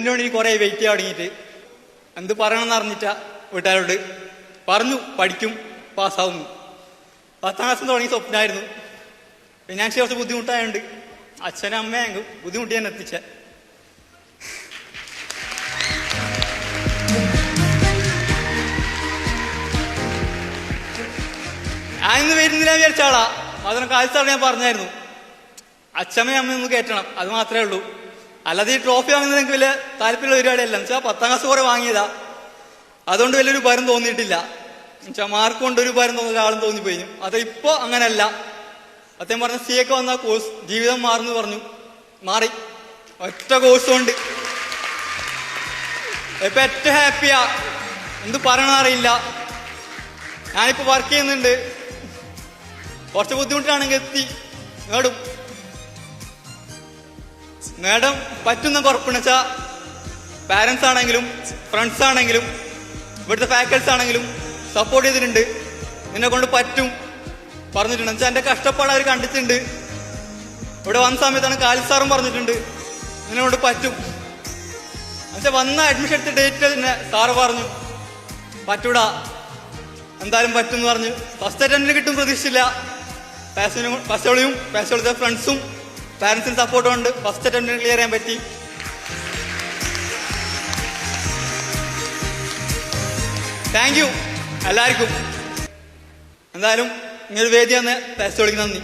മണി കുറെ വെയിറ്റ് ചെയ്യാൻ തുടങ്ങിയിട്ട് എന്ത് പറയണമെന്ന് അറിഞ്ഞിട്ടാ വീട്ടുകാരോട് പറഞ്ഞു പഠിക്കും പാസ്സാവുന്നു. 10ാം ക്ലാസ് തുടങ്ങിയ സ്വപ്നമായിരുന്നു. ഫിനാൻഷ്യൽ കുറച്ച് ബുദ്ധിമുട്ടായതുകൊണ്ട് അച്ഛനും അമ്മയും ബുദ്ധിമുട്ടി തന്നെ എത്തിച്ച. ഞാനിന്ന് വരുന്നില്ല വിചാരിച്ച ആളാ. അതിന് കാലത്താണ് ഞാൻ പറഞ്ഞായിരുന്നു അച്ഛമ്മയും അമ്മയും ഒന്ന് കയറ്റണം, അത് മാത്രമേ ഉള്ളൂ. അല്ലാതെ ഈ ട്രോഫി വാങ്ങുന്നത് എനിക്ക് വലിയ താല്പര്യമുള്ള പരിപാടിയല്ല. എന്നുവെച്ചാൽ 10ാം ക്ലാസ് കുറെ വാങ്ങിയതാ, അതുകൊണ്ട് വലിയൊരു ഉപകാരം തോന്നിയിട്ടില്ല. എന്നുവെച്ചാൽ മാർക്ക് കൊണ്ട് ഒരു ഉപകാരം തോന്നുന്ന ഒരാളും തോന്നിപ്പോയി. അത് ഇപ്പൊ അങ്ങനെയല്ല. അദ്ദേഹം പറഞ്ഞ CA ഒക്കെ വന്ന കോഴ്സ് ജീവിതം മാറുന്നു പറഞ്ഞു, മാറി. ഒറ്റ കോഴ്സ് കൊണ്ട് ഇപ്പൊ ഏറ്റവും ഹാപ്പിയാ. എന്ത് പറയണമെന്നറിയില്ല. ഞാനിപ്പോ വർക്ക് ചെയ്യുന്നുണ്ട്. കുറച്ച് ബുദ്ധിമുട്ടാണെങ്കിൽ എത്തി നേടും. നേടാൻ പറ്റുന്ന കുറപ്പെന്ന് വെച്ചാൽ പാരൻസ് ആണെങ്കിലും ഫ്രണ്ട്സ് ആണെങ്കിലും ഇവിടുത്തെ ഫാക്കൽറ്റീസ് ആണെങ്കിലും സപ്പോർട്ട് ചെയ്തിട്ടുണ്ട്. നിന്നെ കൊണ്ട് പറ്റും പറഞ്ഞിട്ടുണ്ട്. എന്നുവെച്ചാൽ എൻ്റെ കഷ്ടപ്പാട് അവർ കണ്ടിട്ടുണ്ട്. ഇവിടെ വന്ന സമയത്താണ് കാലി സാറും പറഞ്ഞിട്ടുണ്ട് നിന്നെ കൊണ്ട് പറ്റും. എന്നുവെച്ചാൽ വന്ന അഡ്മിഷൻ എടുത്ത ഡേറ്റ് തന്നെ സാറ് പറഞ്ഞു പറ്റൂടാ, എന്തായാലും പറ്റും എന്ന് പറഞ്ഞു. ഫസ്റ്റ് അറ്റംപ്റ്റിന് കിട്ടും പ്രതീക്ഷിച്ചില്ല. പാസോളിയും ഫ്രണ്ട്സും പാരൻസിന് സപ്പോർട്ടും ഉണ്ട്. ഫസ്റ്റ് അറ്റംപ്റ്റിന് ക്ലിയർ ചെയ്യാൻ പറ്റി. താങ്ക് യു എല്ലാവർക്കും. എന്തായാലും ഇങ്ങനൊരു വേദി വന്ന് പാസോളിക്ക് നന്ദി.